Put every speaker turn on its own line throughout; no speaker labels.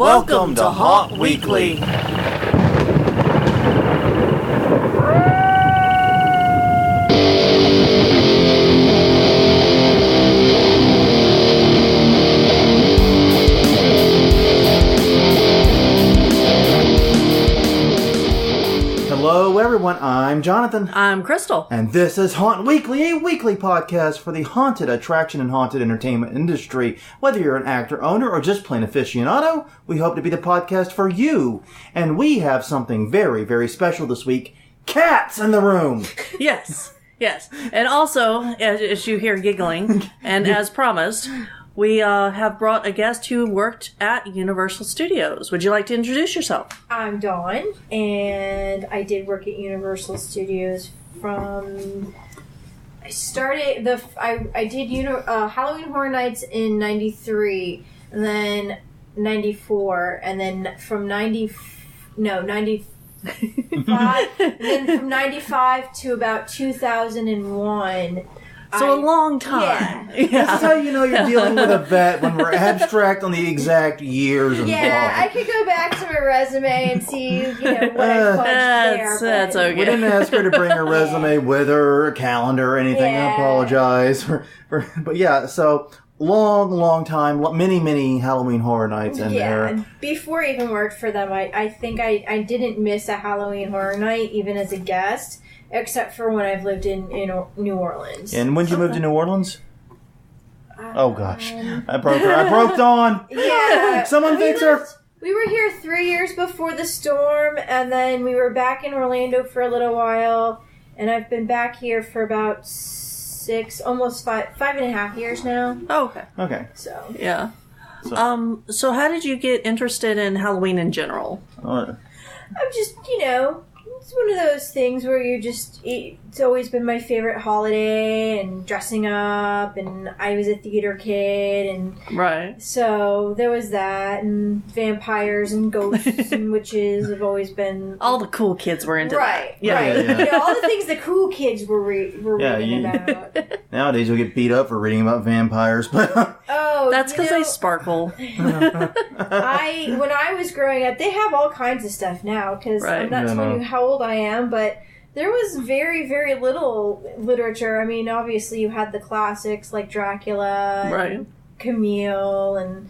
Welcome to Haunt Weekly. Hello everyone, I'm Jonathan.
I'm Crystal.
And this is Haunt Weekly, a weekly podcast for the haunted attraction and haunted entertainment industry. Whether you're an actor, owner, or just plain aficionado, we hope to be the podcast for you. And we have something very, very special this week. Cats in the room!
Yes. And also, as you hear giggling, and as promised, we have brought a guest who worked at Universal Studios. Would you like to introduce yourself?
I'm Dawn, and I did work at Universal Studios from... I did Halloween Horror Nights in 93, and then 94, and then from 95, and then from 95 to about 2001...
So a long time.
Yeah.
This is how you know you're dealing with a vet when we're abstract on the exact years involved.
Yeah, I could go back to my resume and see, what I fudged there.
That's okay.
We didn't ask her to bring her resume with her, a calendar, or anything. I apologize. But yeah, so long time, many Halloween Horror Nights in there.
And before I even worked for them, I think I didn't miss a Halloween Horror Night, even as a guest. Except for when I've lived in New Orleans.
And when did you move to New Orleans? Oh gosh, I broke her. I broke Dawn.
Yeah,
someone fix her.
We were here 3 years before the storm, and then we were back in Orlando for a little while. And I've been back here for about almost 5.5 years now.
Oh,
Okay.
So
yeah. So how did you get interested in Halloween in general?
I'm just, it's one of those things where it's always been my favorite holiday, and dressing up, and I was a theater kid, and
right.
So there was that, and vampires and ghosts and witches have always been...
All the cool kids were into
right,
that.
Right.
Yeah.
All the things the cool kids were reading about.
Nowadays you'll get beat up for reading about vampires, but...
That's because they sparkle.
When I was growing up, they have all kinds of stuff now, because I'm not telling you how old I am, but there was very, very little literature. I mean, obviously you had the classics like Dracula, and Camille, and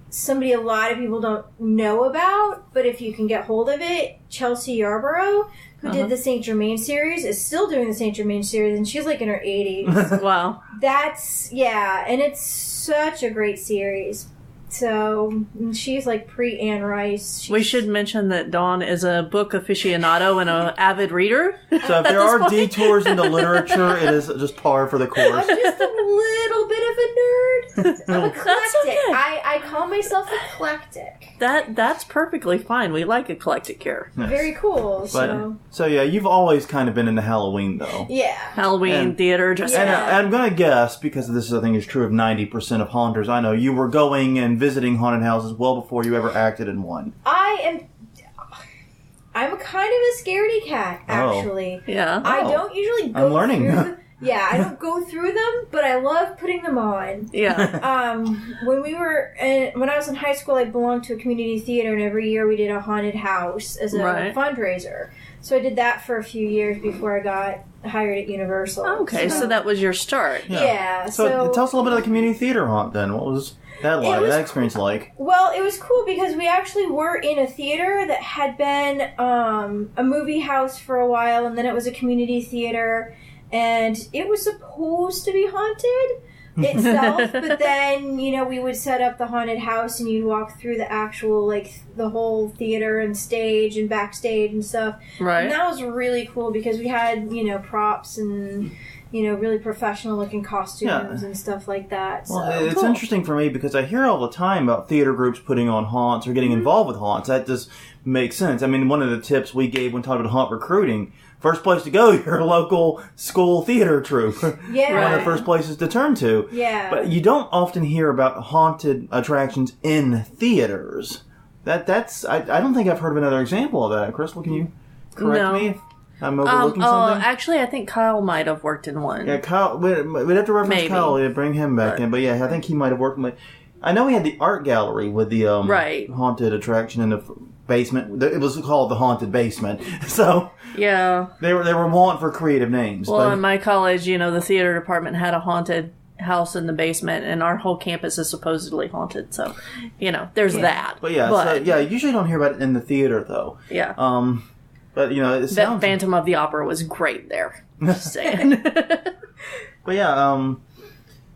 somebody a lot of people don't know about, but if you can get hold of it, Chelsea Yarborough, who did the Saint Germain series, is still doing the Saint Germain series, and she's like in her 80s.
Wow.
And it's such a great series. So, she's like pre-Anne Rice.
We should mention that Dawn is a book aficionado and an avid reader.
So if there are detours into literature, it is just par for the course.
I'm just a little bit of a nerd. I'm eclectic.
That's okay.
I call myself eclectic.
That's perfectly fine. We like eclectic here.
Nice.
Very cool.
So yeah, you've always kind of been into Halloween, though.
Yeah.
Halloween, theater, just...
And I'm going to guess, because this I think is true of 90% of haunters I know, you were going and visiting haunted houses well before you ever acted in one.
I'm kind of a scaredy cat, actually.
Yeah.
I don't usually go
I'm learning.
I don't go through them, but I love putting them on.
Yeah.
When I was in high school, I belonged to a community theater, and every year we did a haunted house as a fundraiser. So I did that for a few years before I got hired at Universal.
Okay, so that was your start.
Yeah.
So tell us a little bit of the community theater haunt then. What was that experience like?
Well, it was cool because we actually were in a theater that had been a movie house for a while, and then it was a community theater, and it was supposed to be haunted itself, but then, we would set up the haunted house, and you'd walk through the actual, the whole theater and stage and backstage and stuff.
Right.
And that was really cool because we had, props and... really professional-looking costumes and stuff like that.
Well, it's interesting for me because I hear all the time about theater groups putting on haunts or getting involved with haunts. That just makes sense. I mean, one of the tips we gave when talking about haunt recruiting, first place to go, your local school theater troupe.
Yeah.
One of the first places to turn to.
Yeah.
But you don't often hear about haunted attractions in theaters. I don't think I've heard of another example of that. Crystal, can you correct me if I'm overlooking something?
Actually, I think Kyle might have worked in one.
Yeah, Kyle. We'd have to reference
Maybe.
Kyle to bring him back in. But yeah, I think he might have worked. I know we had the art gallery with the
Right.
haunted attraction in the basement. It was called the Haunted Basement. So
Yeah.
they were wanting for creative names.
Well,
but,
in my college, the theater department had a haunted house in the basement, and our whole campus is supposedly haunted. So, there's that.
But you usually don't hear about it in the theater, though.
Yeah.
But it sounds.
Phantom of the Opera was great there. Just saying.
But yeah,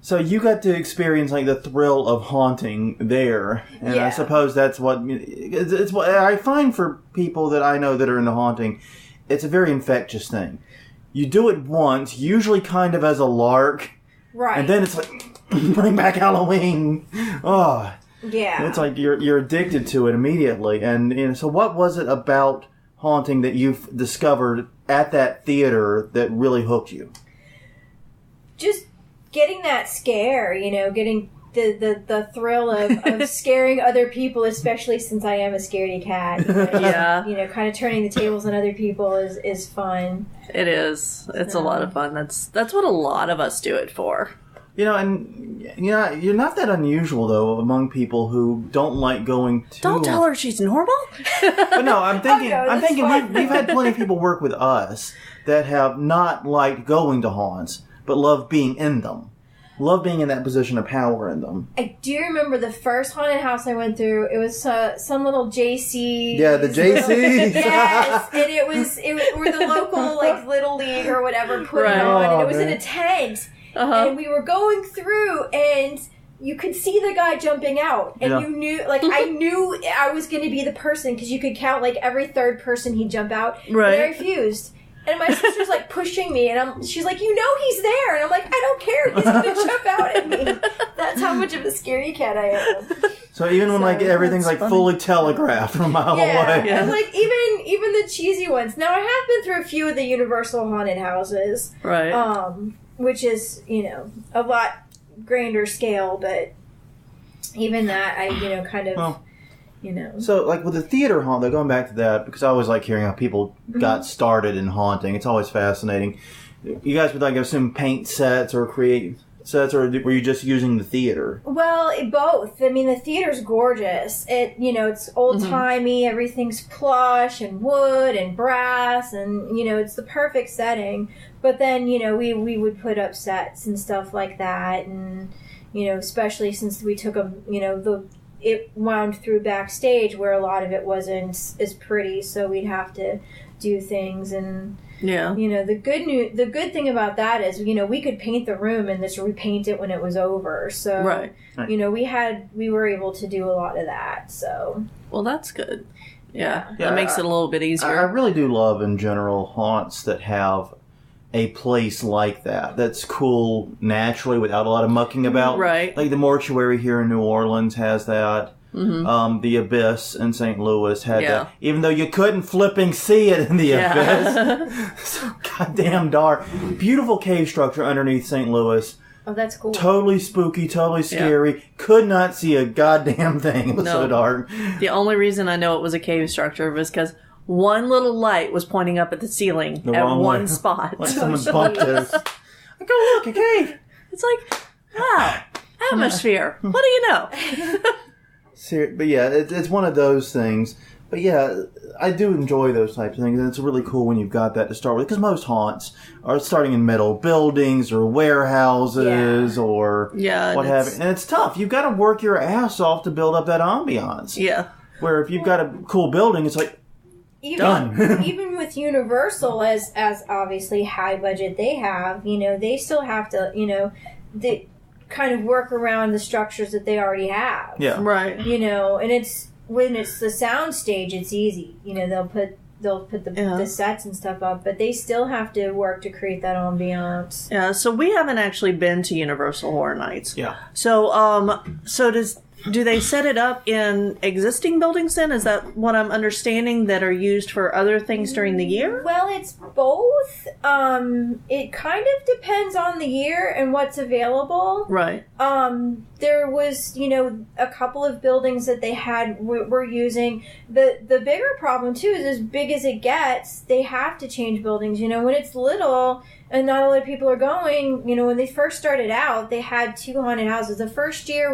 so you got to experience like the thrill of haunting there, and I suppose that's it's what I find for people that I know that are into haunting. It's a very infectious thing. You do it once, usually kind of as a lark,
Right.
and then it's like bring back Halloween. Oh,
Yeah.
it's like you're addicted to it immediately. And so, what was it about haunting that you've discovered at that theater that really hooked you?
Just getting that scare, getting the thrill of scaring other people, especially since I am a scaredy cat.
Yeah.
Kind of turning the tables on other people is fun.
It is. It's a lot of fun. That's what a lot of us do it for.
And you're not that unusual though among people who don't like going to.
Don't tell her she's normal.
But no, I'm thinking.
Oh, no,
I'm
that's
thinking
fine.
we've had plenty of people work with us that have not liked going to haunts, but love being in them. Love being in that position of power in them.
I do remember the first haunted house I went through. It was some little JC.
Yeah, the JC.
Yes, and it was where the local little league or whatever put
Right.
it on, and it was
man.
in a tent.
Uh-huh.
And we were going through, and you could see the guy jumping out, and you knew, I knew I was going to be the person because you could count every third person he'd jump out.
Right.
And I refused. And my sister's pushing me, and she's like, he's there, and I'm like, I don't care, he's gonna jump out at me. That's how much of a scaredy cat I am.
So even when everything's
that's funny.
fully telegraphed from a mile away.
Yeah, and even the cheesy ones. Now I have been through a few of the Universal haunted houses,
Right.
which is a lot grander scale, but even that I kind of.
Well,
you
So, with the theater haunt, though, going back to that, because I always like hearing how people got started in haunting. It's always fascinating. You guys would, assume paint sets or create sets, or were you just using the theater?
Well, both. I mean, the theater's gorgeous. It's old-timey. Everything's plush and wood and brass, and, it's the perfect setting. But then, we would put up sets and stuff like that, and, especially since we took it wound through backstage where a lot of it wasn't as pretty, so we'd have to do things. And
Yeah.
the good thing about that is we could paint the room and just repaint it when it was over. So
Right.
we were able to do a lot of that. So
Well, that's good. Yeah.
Yeah,
That makes it a little bit
I
easier.
really do love, in general, haunts that have a place like that. That's cool naturally without a lot of mucking about.
Right.
Like the mortuary here in New Orleans has that.
Mm-hmm.
The Abyss in St. Louis had
Yeah.
that. Even though you couldn't flipping see it in the Abyss.
Yeah.
So goddamn dark. Beautiful cave structure underneath St. Louis.
oh, that's cool.
Totally spooky, totally scary. Could not see a goddamn thing. It was
No.
so dark.
The only reason I know it was a cave structure was because one little light was pointing up at the ceiling
The
at
wrong
one
way.
spot.
Like someone bumped us. I go, look, a cave.
It's like, wow, atmosphere. What do you know?
But yeah, it's one of those things. But yeah, I do enjoy those types of things, and it's really cool when you've got that to start with, because most haunts are starting in metal buildings or warehouses or
Yeah,
what have you. And it's tough. You've got to work your ass off to build up that ambiance.
Yeah.
Where if you've got a cool building, it's like, done.
Even with Universal, as obviously high budget they have, they still have to, they kind of work around the structures that they already have.
yeah.
Right.
And when it's the sound stage, it's easy. They'll put the sets and stuff up, but they still have to work to create that ambiance.
Yeah, so we haven't actually been to Universal Horror Nights.
Yeah.
So, do they set it up in existing buildings then? Is that what I'm understanding, that are used for other things during the year?
Well, it's both. It kind of depends on the year and what's available.
Right.
There was, a couple of buildings that they were using. The bigger problem too is, as big as it gets, they have to change buildings. When it's little and not a lot of people are going, when they first started out, they had 2 haunted houses. The first year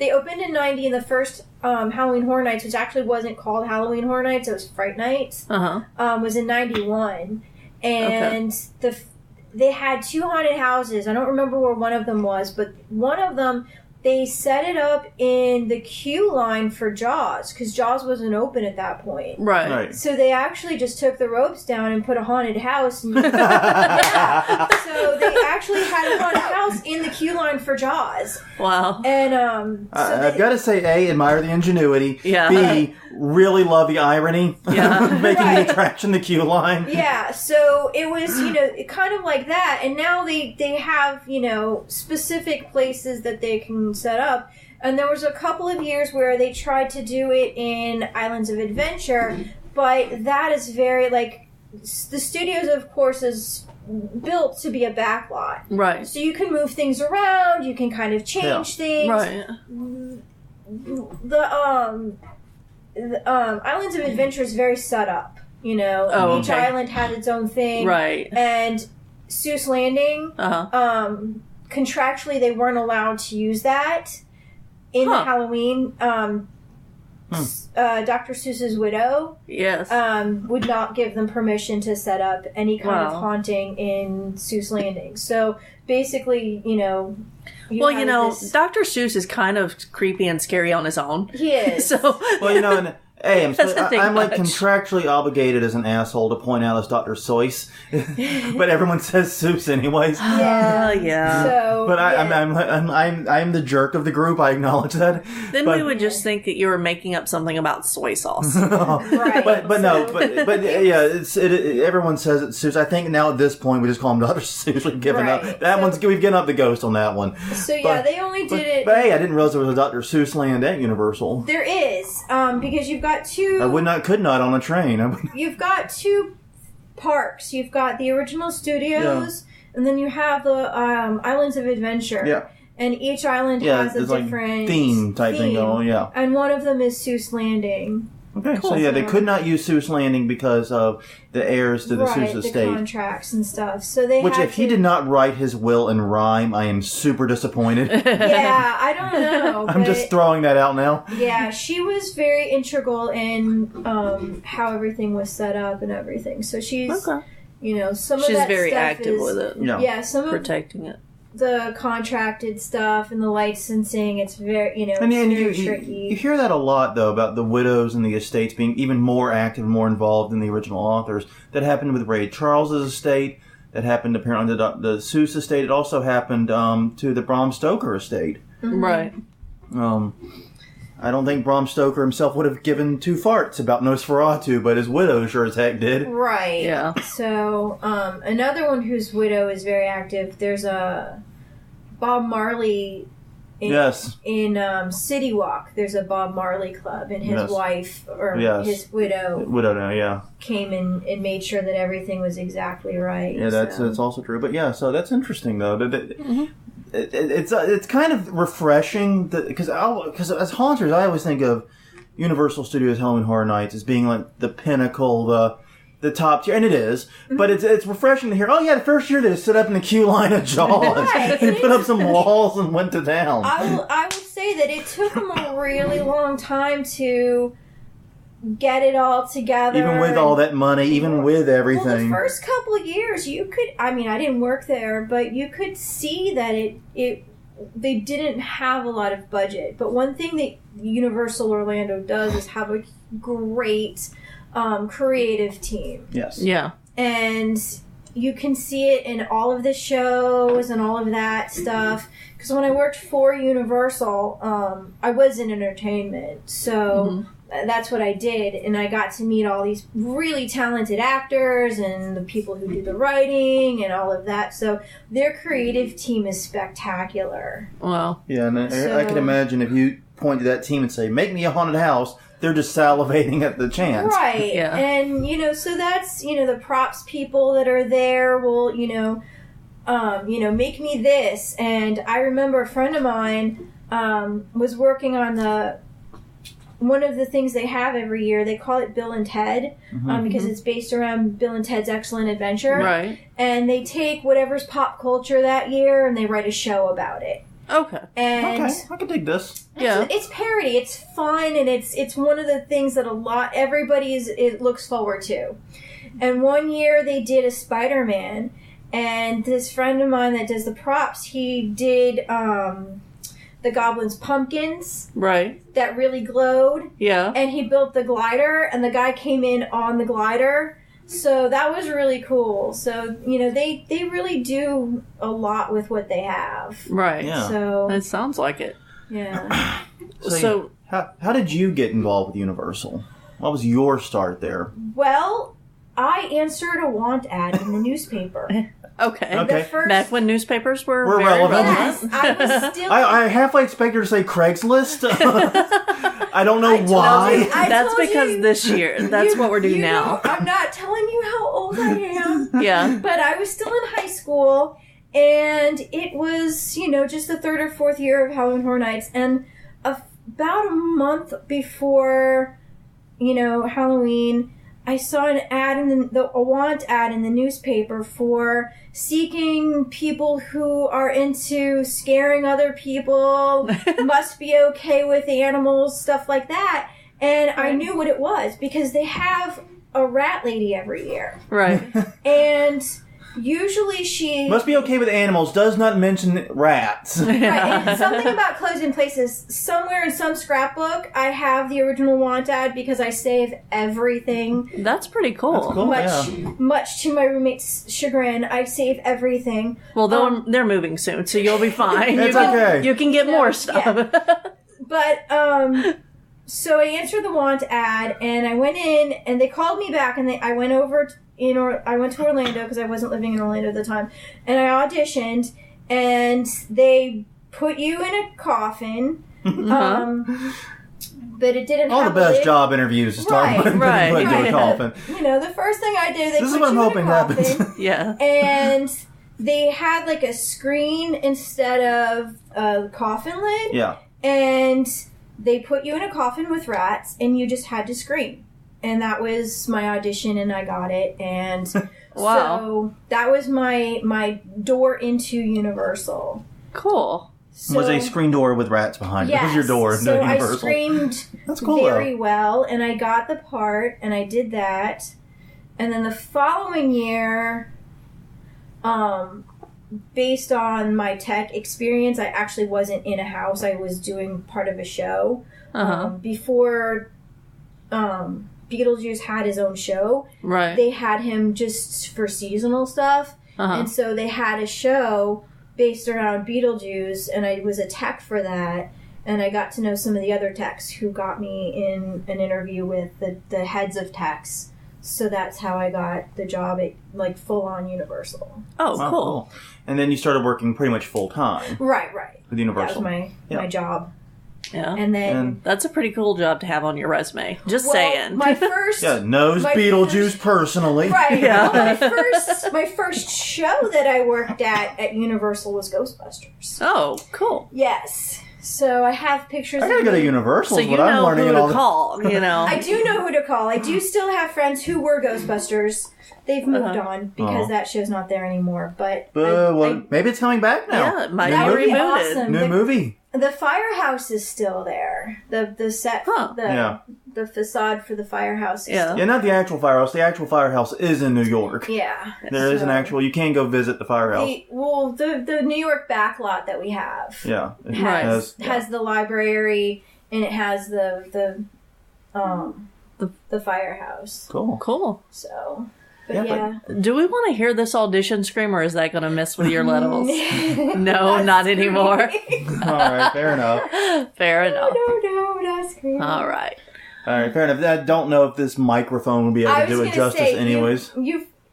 they opened in 90, and the first Halloween Horror Nights, which actually wasn't called Halloween Horror Nights, it was Fright Nights, was in 91. And they had 2 haunted houses. I don't remember where one of them was, but one of them, they set it up in the queue line for Jaws, because Jaws wasn't open at that point.
Right.
So they actually just took the ropes down and put a haunted house. And, so they actually had a haunted house in the queue line for Jaws.
Wow.
And
I've got to say, A, admire the ingenuity.
Yeah.
B, really love the irony.
Yeah.
Making the attraction the queue line.
Yeah, so it was, kind of like that. And now they have, specific places that they can set up. And there was a couple of years where they tried to do it in Islands of Adventure, but that is very, the studios, of course, is built to be a backlot.
Right.
So you can move things around, you can kind of change things.
Right.
The Islands of Adventure is very set up. Each island had its own thing.
Right.
And Seuss Landing, contractually they weren't allowed to use that in the Halloween. Dr. Seuss's widow would not give them permission to set up any kind of haunting in Seuss Landing. So basically, Dr.
Seuss is kind of creepy and scary on his own.
He is.
So,
and hey, I'm
much.
contractually obligated as an asshole to point out as Dr. Seuss, but everyone says Seuss anyways.
Yeah.
So,
but I'm the jerk of the group. I acknowledge that.
Then we would just think that you were making up something about soy sauce.
Right.
But everyone says it's Seuss. I think now at this point we just call him Dr. Seuss. We've given up we've given up the ghost on that one.
So they only did it.
But hey, I didn't realize there was a Dr. Seuss land at Universal.
There is, because you've got 2.
I could not on a train.
You've got 2 parks. You've got the original studios, and then you have the Islands of Adventure.
Yeah.
And each island has a different
theme type thing going. Yeah.
And one of them is Seuss Landing.
Okay, cool. So they could not use Seuss Landing because of the heirs to the Seuss estate.
The contracts and stuff. So they
he did not write his will in rhyme, I am super disappointed.
Yeah, I don't know.
I'm just throwing that out now.
Yeah, she was very integral in how everything was set up and everything. So she's, some of that stuff
she's very active with it.
Yeah,
some protecting it.
The contracted stuff and the licensing, it's very, it's
very
tricky.
You hear that a lot, though, about the widows and the estates being even more active and more involved than the original authors. That happened with Ray Charles's estate. That happened apparently to the Seuss estate. It also happened to the Bram Stoker estate.
Mm-hmm.
Right.
I don't think Bram Stoker himself would have given 2 farts about Nosferatu, but his widow sure as heck did.
Right.
Yeah.
So, another one whose widow is very active, there's a Bob Marley in City Walk. There's a Bob Marley club, and his wife, or his widow came in and made sure that everything was exactly right.
Yeah, that's also true. But so that's interesting, though. It's kind of refreshing because as haunters, I always think of Universal Studios Halloween Horror Nights as being like the pinnacle, the top tier, and it is. But it's refreshing to hear. Oh yeah, the first year they just set up in the queue line of Jaws and put up some walls and went to town.
I will say that it took them a really long time to get it all together.
Even with all that money, even with everything.
Well, the first couple of years, you could, I didn't work there, but you could see that they didn't have a lot of budget. But one thing that Universal Orlando does is have a great creative team.
Yes.
Yeah.
And you can see it in all of the shows and all of that stuff. Because when I worked for Universal, I was in entertainment. So that's what I did. And I got to meet all these really talented actors and the people who do the writing and all of that. So their creative team is spectacular.
Wow.
Yeah, and I can imagine if you point to that team and say, make me a haunted house, they're just salivating at the chance.
Right.
Yeah.
And, so that's, the props people that are there will, make me this. And I remember a friend of mine was working on one of the things they have every year. They call it Bill and Ted because it's based around Bill and Ted's Excellent Adventure.
Right.
And they take whatever's pop culture that year and they write a show about it.
Okay.
And
Okay, I can dig this.
Yeah.
it's parody. It's fun, and it's one of the things that everybody it looks forward to. And one year they did a Spider-Man, and this friend of mine that does the props, he did the Goblin's pumpkins.
Right.
That really glowed.
Yeah.
And he built the glider, and the guy came in on the glider. So that was really cool. So, they really do a lot with what they have.
Right.
Yeah.
So,
It sounds like it.
yeah.
So
how did you get involved with Universal? What was your start there?
Well, I answered a want ad in the newspaper.
Okay.
Okay.
Back when newspapers were
We're
very
relevant.
Yes, I was still...
I halfway expect her to say Craigslist. I don't know why.
That's because this year. That's what we're doing now.
I'm not telling you how old I am.
Yeah.
But I was still in high school, and it was, just the third or fourth year of Halloween Horror Nights. And about a month before, Halloween, I saw an ad a want ad in the newspaper for seeking people who are into scaring other people, must be okay with animals, stuff like that. And I knew what it was because they have a rat lady every year.
Right.
And usually she...
Must be okay with animals, does not mention rats.
Right, and something about closed in places. Somewhere in some scrapbook, I have the original want ad because I save everything.
That's pretty cool.
That's cool.
Much to my roommate's chagrin, I save everything.
Well, they're moving soon, so you'll be fine.
It's okay.
You can get more stuff.
Yeah. But, so I answered the want ad, and I went in, and they called me back, and I went over... I went to Orlando because I wasn't living in Orlando at the time, and I auditioned, and they put you in a coffin, but it didn't.
All
have
the best
lid.
job interviews to start put into a coffin.
The first thing I did, they
This is
put
what I'm
you in
hoping
a coffin,
happens.
Yeah.
and they had like a screen instead of a coffin lid.
Yeah.
And they put you in a coffin with rats, and you just had to scream. And that was my audition, and I got it. And
Wow.
so that was my door into Universal.
Cool.
So,
Was a screen door with rats behind it. It was your door into
so
Universal.
I screamed
That's cool,
very well, and I got the part, and I did that. And then the following year, based on my tech experience, I actually wasn't in a house. I was doing part of a show. Before Beetlejuice had his own show.
Right.
They had him just for seasonal stuff. And so they had a show based around Beetlejuice, and I was a tech for that. And I got to know some of the other techs who got me in an interview with the heads of techs. So that's how I got the job at full-on Universal.
Oh,
Wow,
cool.
And then you started working pretty much full time
Right.
with Universal.
That was my job.
Yeah.
And then...
That's a pretty cool job to have on your resume. Just saying.
My first...
knows Beetlejuice personally.
Right.
Yeah.
Well, my first show that I worked at Universal was Ghostbusters.
Oh, cool.
Yes. So I have pictures
I gotta
of
go to
me.
Universal.
So you
what I'm
know
learning
who
in all
to
the...
call,
I do know who to call. I do still have friends who were Ghostbusters. They've moved on because that show's not there anymore. But
maybe it's coming back now.
Yeah, it might
that
be
would be
rebooted.
awesome.
New movie.
The firehouse is still there. The set, the facade for the firehouse. Is
Yeah.
still
Yeah, not the actual firehouse. The actual firehouse is in New York.
Yeah.
There is an actual... You can go visit the firehouse.
The New York backlot that we have.
Yeah. It
has the library, and it has the firehouse.
Cool.
Cool.
So,
Yeah,
Do we want to hear this audition scream, or is that going to mess with your levels? No, not anymore.
All right, fair enough.
Fair enough.
No, not screaming.
All right.
All right, fair enough. I don't know if this microphone will be able to do it justice anyways.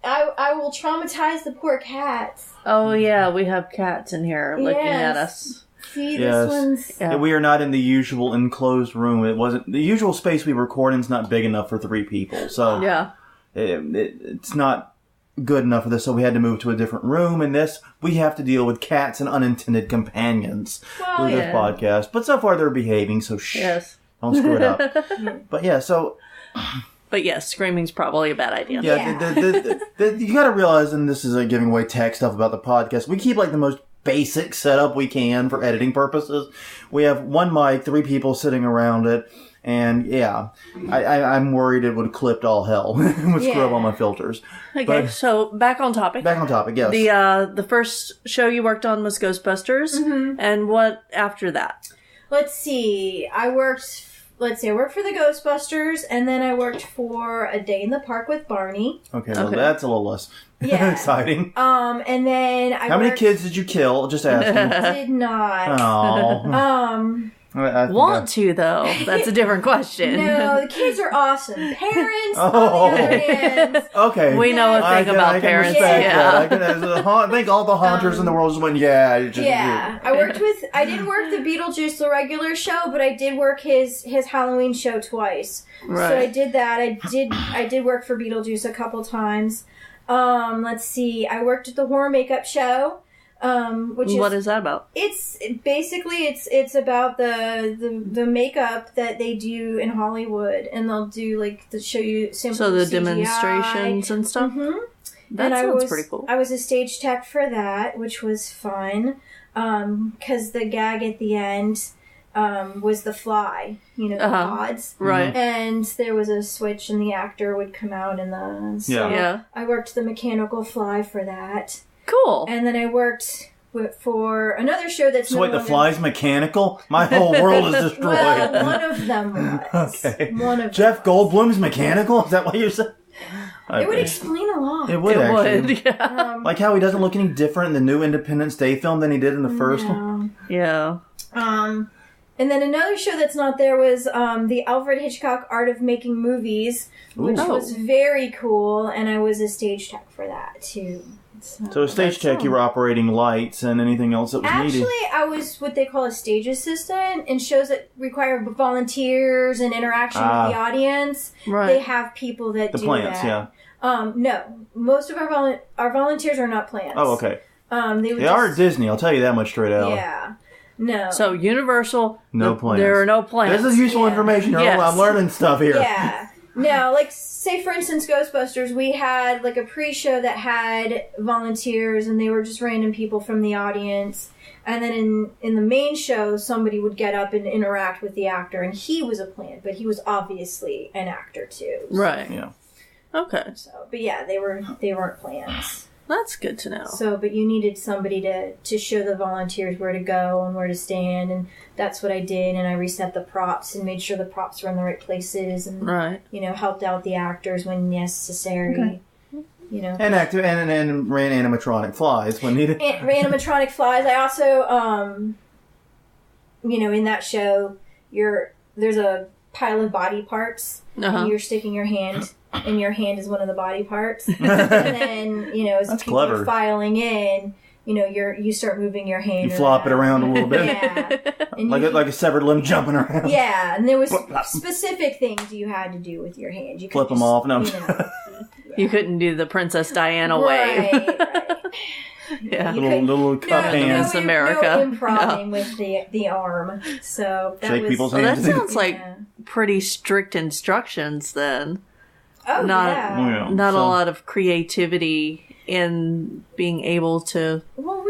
I will traumatize the poor cats.
Oh, yeah, we have cats in here looking at us.
See,
Yes.
this one's...
Yeah.
We are not in the usual enclosed room. It wasn't... The usual space we record in is not big enough for 3 people. So
Yeah.
it's not good enough for this, so we had to move to a different room. And this, we have to deal with cats and unintended companions through this podcast. But so far they're behaving, so shh.
Yes.
Don't screw it up. But yeah, so...
But yes, screaming's probably a bad idea.
Yeah, you gotta realize, and this is giving away tech stuff about the podcast, we keep like the most basic setup we can for editing purposes. We have one mic, 3 people sitting around it, and yeah, I'm worried it would have clipped all hell. It would screw up all my filters.
Okay,
But
so back on topic.
Yes.
The first show you worked on was Ghostbusters, and what after that?
Let's see. I worked for the Ghostbusters, and then I worked for A Day in the Park with Barney.
Okay, well, that's a little less exciting.
And then
How many kids did you kill? Just asking.
did not.
Oh.
Want to, though? That's a different question.
No, the kids are awesome. Parents, on the other hand.
Okay.
We know a thing about
I can
parents.
respect
Yeah.
that. I think all the haunters in the world just went, yeah.
I didn't work the Beetlejuice, the regular show, but I did work his Halloween show twice.
Right.
So I did that. I did work for Beetlejuice a couple times. Let's see. I worked at the horror makeup show.
What is that about?
It's basically it's about the makeup that they do in Hollywood, and they'll do show you samples.
So the
of CGI.
demonstrations and stuff.
Mm-hmm.
That sounds pretty cool.
I was a stage tech for that, which was fun. Because the gag at the end was the fly, the pods,
right?
And there was a switch, and the actor would come out, and I worked the mechanical fly for that.
Cool.
And then I worked for another show that's
So wait, the fly's mechanical? My whole world is destroyed.
Well, one of them was.
Okay.
One of
Jeff Goldblum's mechanical? Is that what you said? Okay.
It would explain a lot.
It would actually.
Yeah.
Like how he doesn't look any different in the new Independence Day film than he did in the first one.
Yeah.
And then another show that's not there was the Alfred Hitchcock Art of Making Movies, which was very cool, and I was a stage tech for that too.
So a stage tech, you were operating lights and anything else that was needed.
Actually, I was what they call a stage assistant in shows that require volunteers and interaction with the audience.
Right.
They have people that do
plants,
that. No, most of our volunteers are not plants.
Oh, okay.
They
are at Disney. I'll tell you that much straight out.
Yeah. No.
So Universal,
no plants.
There are no plants.
This is useful information.
Yes.
I'm learning stuff here.
Yeah. No, say for instance Ghostbusters, we had a pre-show that had volunteers, and they were just random people from the audience. And then in the main show, somebody would get up and interact with the actor, and he was a plant, but he was obviously an actor too. So.
Right.
Yeah.
Okay.
So, but yeah, they weren't plants.
That's good to know.
So, but you needed somebody to show the volunteers where to go and where to stand, and that's what I did. And I reset the props and made sure the props were in the right places, and helped out the actors when necessary. Okay.
And ran animatronic flies when needed.
And ran animatronic flies. I also, in that show, there's a pile of body parts, and you're sticking your hand. And your hand is one of the body parts. And then, as
That's
people
clever.
are filing in, you start moving your hand.
You flop it around a little bit.
Yeah. And
like a severed limb jumping around.
Yeah, and there was specific things you had to do with your hand. You
flip them off. No.
You couldn't do the Princess Diana way.
Right.
Yeah.
Little cup hands.
America.
No improvising with the arm. So that
Shake people's hands.
That sounds like pretty strict instructions then.
Oh,
Not a lot of creativity in being able to...
Well,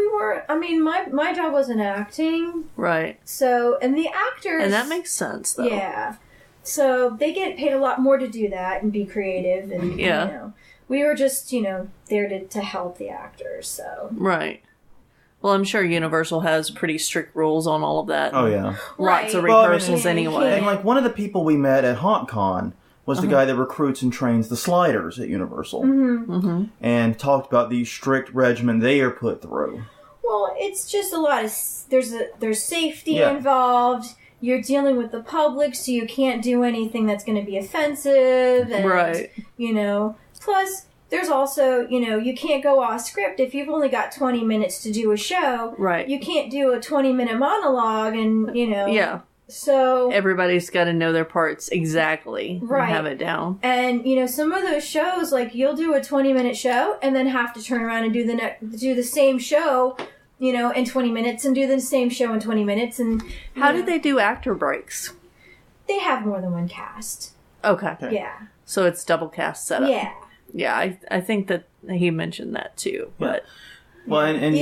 my job wasn't acting.
Right.
So, and the actors...
And that makes sense, though.
Yeah. So, they get paid a lot more to do that and be creative. And, we were just, there to help the actors, so...
Right. Well, I'm sure Universal has pretty strict rules on all of that.
Oh, yeah.
Lots of rehearsals anyway.
And, one of the people we met at HauntCon was the guy that recruits and trains the sliders at Universal. And talked about the strict regimen they are put through.
Well, it's just a lot of... There's safety involved. You're dealing with the public, so you can't do anything that's going to be offensive. And,
right.
Plus, there's also, you can't go off script. If you've only got 20 minutes to do a show,
right.
You can't do a 20-minute monologue and,
Yeah.
So
everybody's got to know their parts exactly,
right?
And have it down.
And some of those shows, you'll do a 20-minute show and then have to turn around and do the same show, in 20 minutes, and do the same show in 20 minutes. And
how did they do actor breaks?
They have more than one cast.
Okay.
Yeah.
So it's double cast setup.
Yeah.
Yeah, I think that he mentioned that too, but.
Well, and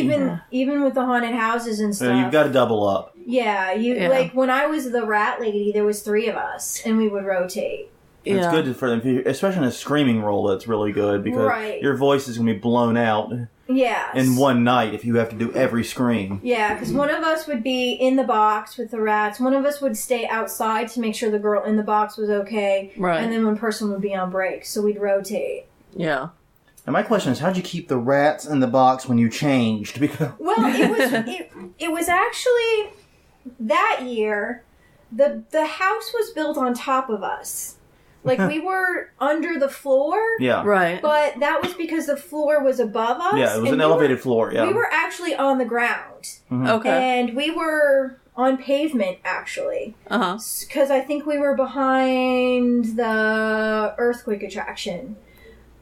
even with the haunted houses and stuff,
you've got to double up.
Yeah, like when I was the rat lady, there was 3 of us, and we would rotate.
It's good for them, especially in a screaming role. That's really good because your voice is going to be blown out.
Yes.
In one night, if you have to do every scream.
Yeah, because one of us would be in the box with the rats. One of us would stay outside to make sure the girl in the box was okay. Right. And then one person would be on break, so we'd rotate.
Yeah.
And my question is, how'd you keep the rats in the box when you changed? Because
it was actually that year. The house was built on top of us. Like, we were under the floor.
Yeah.
Right.
But that was because the floor was above us.
Yeah, it was an elevated floor, yeah.
We were actually on the ground.
Mm-hmm.
Okay.
And we were on pavement, actually.
Uh-huh.
Because I think we were behind the earthquake attraction.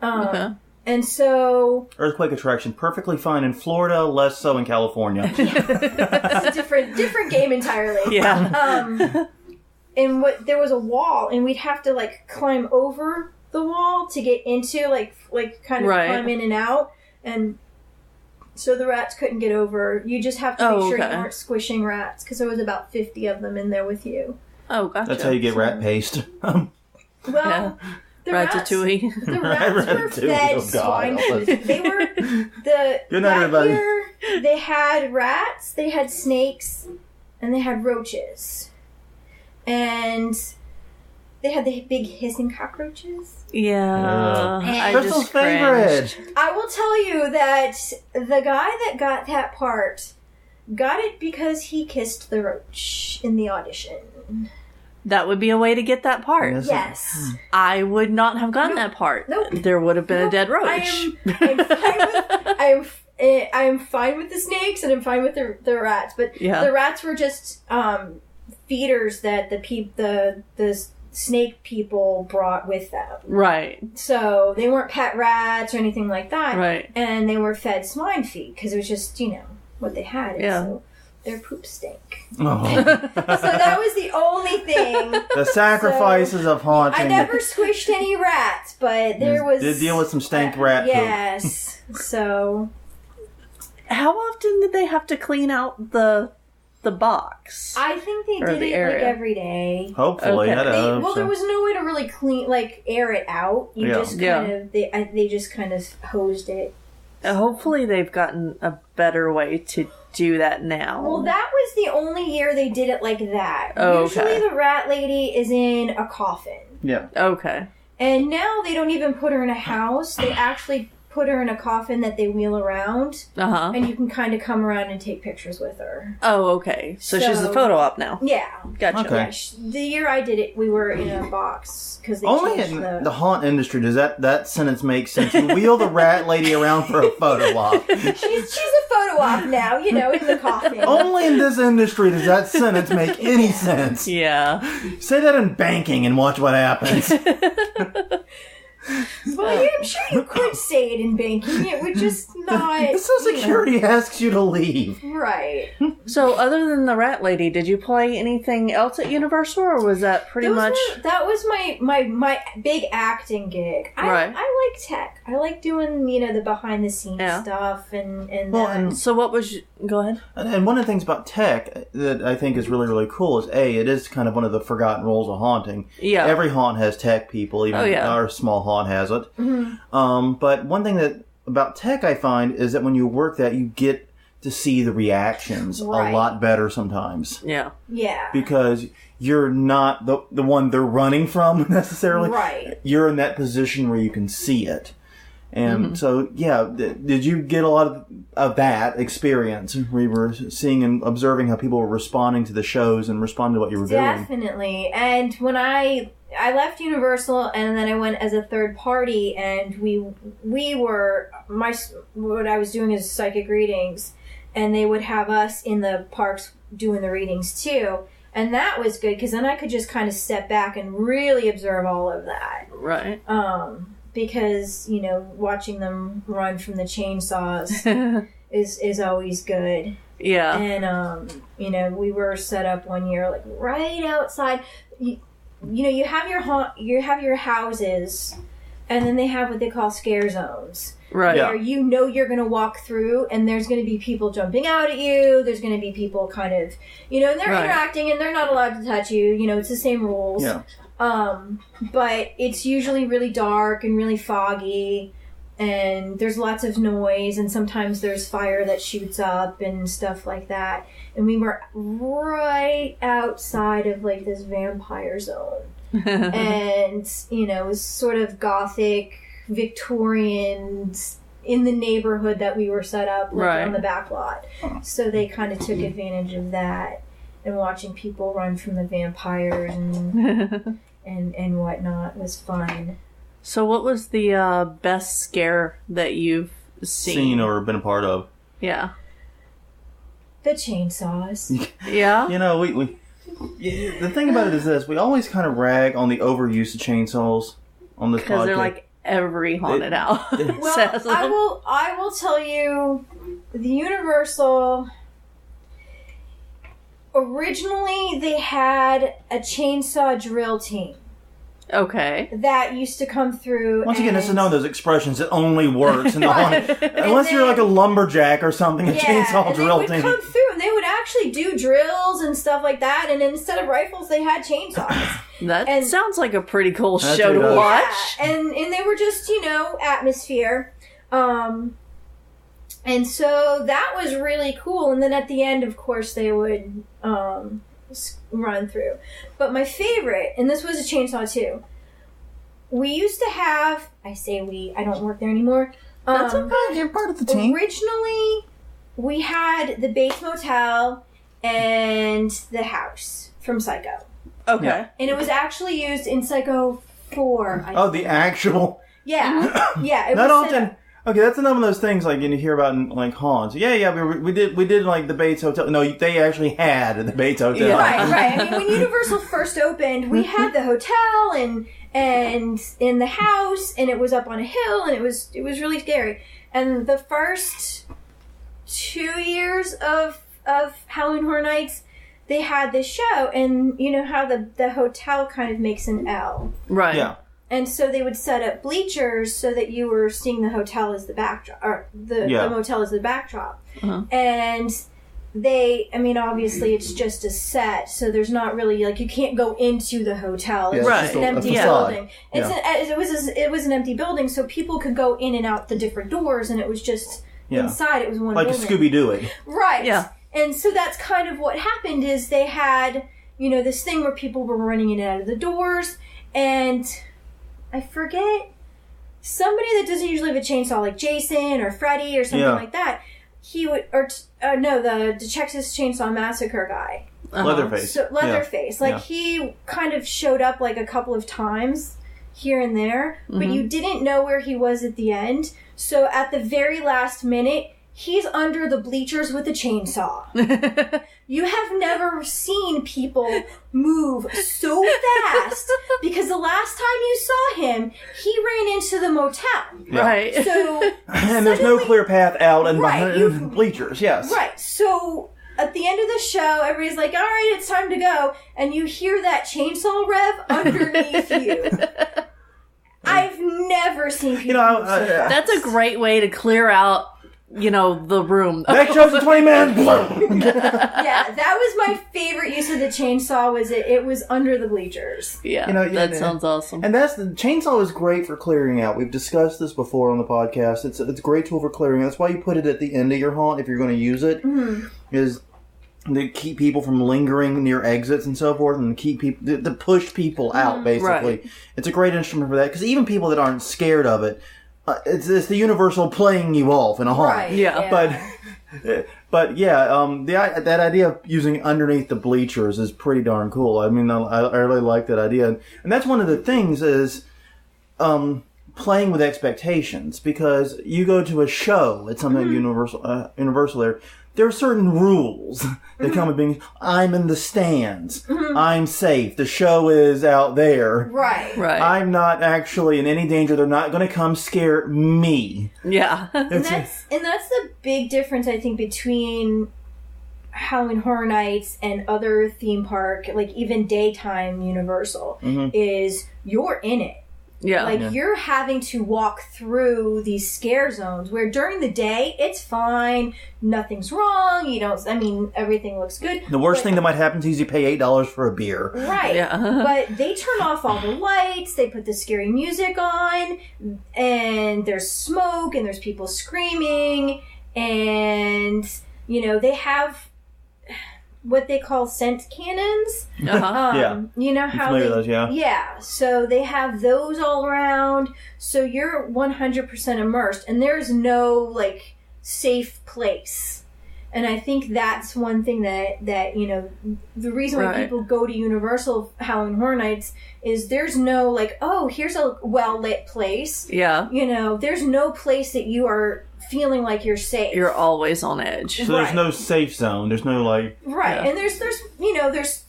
Okay.
And so...
Earthquake attraction, perfectly fine in Florida, less so in California.
It's a different game entirely.
Yeah.
And there was a wall, and we'd have to, like, climb over the wall to get into, like kind of climb in and out. And so the rats couldn't get over. You just have to make sure you weren't squishing rats, because there was about 50 of them in there with you.
Oh, gotcha.
That's how you get rat paste.
Well, the
Ratatouille.
The rats were fed swine food. They were
Good night, everybody.
Year, they had rats, they had snakes, and they had roaches. And they had the big hissing cockroaches.
Yeah.
Crystal's favorite.
I will tell you that the guy that got that part got it because he kissed the roach in the audition.
That would be a way to get that part.
Yes.
I would not have gotten that part.
Nope.
There would have been a dead roach.
I am fine with the snakes and I'm fine with the rats, but the rats were just feeders that the snake people brought with them. Right. So they weren't pet rats or anything like that. Right. And they were fed swine feed because it was just, what they had. Yeah. So their poop stank. Oh. So that was the only thing.
The sacrifices of haunting.
I never squished any rats, but there was...
Did deal with some stank rat poop.
Yes. So...
How often did they have to clean out the box?
I think they did it like every day.
Hopefully.
Okay. There was no way to really air it out. You just kind of... They just kind of hosed it.
Hopefully they've gotten a better way to do that now.
Well, that was the only year they did it like that. Usually the rat lady is in a coffin.
Yeah.
Okay.
And now they don't even put her in a house. They actually put her in a coffin that they wheel around. Uh-huh. And you can kind of come around and take pictures with her.
Oh, okay. So she's a photo op now.
Yeah.
Gotcha.
Okay.
Yeah, the year I did it, we were in a box. Cause they
only in the haunt industry does that sentence make sense. You wheel the rat lady around for a photo op.
She's a photo op now, in the coffin.
Only in this industry does that sentence make any sense.
Yeah.
Say that in banking and watch what happens.
Well, yeah, I'm sure you could say it in banking. It would just not...
The Social Security asks you to leave.
Right.
So, other than the rat lady, did you play anything else at Universal, or was that pretty much...
That was my big acting gig. I like tech. I like doing, the behind-the-scenes stuff and that.
And so what was... Go ahead.
And one of the things about tech that I think is really, really cool is, it is kind of one of the forgotten roles of haunting. Yeah. Every haunt has tech people, even our small haunt has it. Mm-hmm. But one thing about tech I find is that when you work that, you get to see the reactions a lot better sometimes. Yeah. Yeah. Because you're not the one they're running from necessarily. Right. You're in that position where you can see it. And so, did you get a lot of that experience where you were seeing and observing how people were responding to the shows and responding to what you were doing?
Definitely. And when I left Universal and then I went as a third party, and what I was doing is psychic readings, and they would have us in the parks doing the readings too. And that was good because then I could just kind of step back and really observe all of that. Right. Because, watching them run from the chainsaws is always good. Yeah. And, we were set up one year, right outside. You have your houses and then they have what they call scare zones.
Right.
Yeah.
Where you know you're going to walk through, and there's going to be people jumping out at you. There's going to be people kind of, and they're interacting, and they're not allowed to touch you. It's the same rules.
Yeah.
But it's usually really dark and really foggy, and there's lots of noise, and sometimes there's fire that shoots up and stuff like that. And we were right outside of like this vampire zone. And, it was sort of gothic, Victorian in the neighborhood that we were set up on the back lot. So they kind of took advantage of that, and watching people run from the vampires and whatnot was fun.
So what was the best scare that you've seen
or been a part of?
Yeah.
The chainsaws.
Yeah?
The thing about it is this: we always kind of rag on the overuse of chainsaws on this podcast.
Because they're like every haunted house says them.
I will tell you, the Universal, originally they had a chainsaw drill team.
Okay.
That used to come through.
Once again, this is one of those expressions that only works in the haunted. Unless you're like a lumberjack or something, a chainsaw drill team.
They would come through, and they would actually do drills and stuff like that, and instead of rifles, they had chainsaws.
That sounds like a pretty cool show to watch.
Yeah, and they were just, atmosphere. And so that was really cool. And then at the end, of course, they would run through. But my favorite, and this was a chainsaw too, we used to have, I say we, I don't work there anymore.
That's okay, you're part of the team.
Originally, we had the Bates Motel and the house from Psycho.
Okay.
Yeah.
And it was actually used in Psycho 4.
The actual...
Yeah. Yeah. It
Not
was
often... Okay, that's another one of those things like you hear about in like haunts. Yeah, we did like the Bates Hotel. No, they actually had the Bates Hotel.
Yeah.
Right. I mean, when Universal first opened, we had the hotel and in the house, and it was up on a hill, and it was really scary. And the first 2 years of Halloween Horror Nights, they had this show, and you know how the hotel kind of makes an L.
Right.
Yeah.
And so they would set up bleachers so that you were seeing the hotel as the backdrop, or the motel as the backdrop.
Uh-huh.
And obviously it's just a set, so there's not really, like, you can't go into the hotel. It's
Right.
just an empty building. It was an empty building, so people could go in and out the different doors, and it was just inside. It was one
like
building.
a Scooby-Doo.
Right.
Yeah.
And so that's kind of what happened is they had, this thing where people were running in and out of the doors, and I forget, somebody that doesn't usually have a chainsaw, like Jason or Freddy or something like that, he would, the Texas Chainsaw Massacre guy.
Uh-huh.
Leatherface.
So, Leatherface. He kind of showed up like a couple of times here and there, but you didn't know where he was at the end. So at the very last minute, he's under the bleachers with a chainsaw. You have never seen people move so fast because the last time you saw him, he ran into the motel.
Yeah.
Right.
So
And there's no clear path out and behind the bleachers, yes.
Right. So at the end of the show, everybody's like, all right, it's time to go. And you hear that chainsaw rev underneath you. I've never seen people move so fast.
That's a great way to clear out, the room.
Next show's in 20 minutes.
Yeah, that was my favorite use of the chainsaw. Was it was under the bleachers.
Yeah, that sounds awesome.
And the chainsaw is great for clearing out. We've discussed this before on the podcast. It's a great tool for clearing out. That's why you put it at the end of your haunt if you're going to use it. Mm-hmm. Is to keep people from lingering near exits and so forth, and to push people out. Basically,
right.
It's a great instrument for that because even people that aren't scared of it. It's the Universal playing you off in a haunt.
Right,
yeah.
But that idea of using underneath the bleachers is pretty darn cool. I mean, I really like that idea. And that's one of the things is playing with expectations, because you go to a show at something Universal there are certain rules that come with being, I'm in the stands, I'm safe, the show is out there.
Right.
I'm not actually in any danger, they're not going to come scare me.
Yeah.
And that's the big difference, I think, between Halloween Horror Nights and other theme park, like even daytime Universal, is you're in it.
Yeah.
Like, you're having to walk through these scare zones where during the day, it's fine. Nothing's wrong. Everything looks good.
The worst thing that might happen to you is you pay $8 for a beer.
Right.
Yeah.
But they turn off all the lights. They put the scary music on. And there's smoke. And there's people screaming. And, they have what they call scent cannons.
Uh-huh.
You know how
familiar with those, yeah.
Yeah, so they have those all around. So you're 100% immersed, and there's no safe place. And I think that's one thing that the reason why people go to Universal Halloween Horror Nights is there's no here's a well lit place.
Yeah.
There's no place that you are feeling like you're safe.
You're always on edge.
So there's no safe zone. There's no
Right.
Yeah.
And there's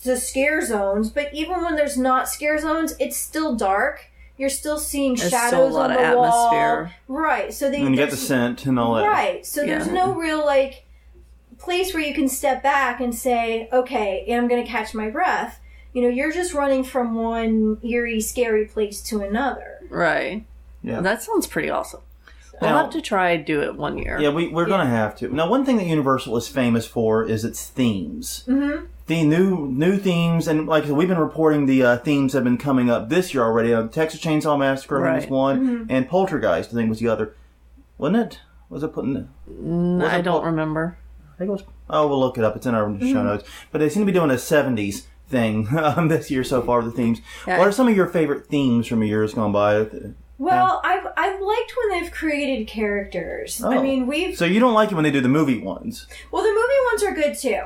the scare zones, but even when there's not scare zones, it's still dark. You're still seeing
There's
shadows
still a lot
on
of
the wall.
atmosphere.
Right. So
and you get the scent and all that.
Right. So there's no real place where you can step back and say, okay, I'm going to catch my breath. You're just running from one eerie, scary place to another.
Right.
Yeah.
That sounds pretty awesome. We'll have to try do it one year.
Yeah, we're going to have to. Now, one thing that Universal is famous for is its themes.
Mm-hmm.
The new themes, and like I said, we've been reporting the themes that have been coming up this year already. Texas Chainsaw Massacre, I think, was one, and Poltergeist, I think, was the other. Wasn't it? Was it putting?
I don't remember.
I think it was. Oh, we'll look it up. It's in our show notes. But they seem to be doing a 70s thing this year so far, the themes.
Yeah.
What are some of your favorite themes from years gone by?
Well, I've liked when they've created characters.
Oh.
I mean,
So you don't like it when they do the movie ones?
Well, the movie ones are good too,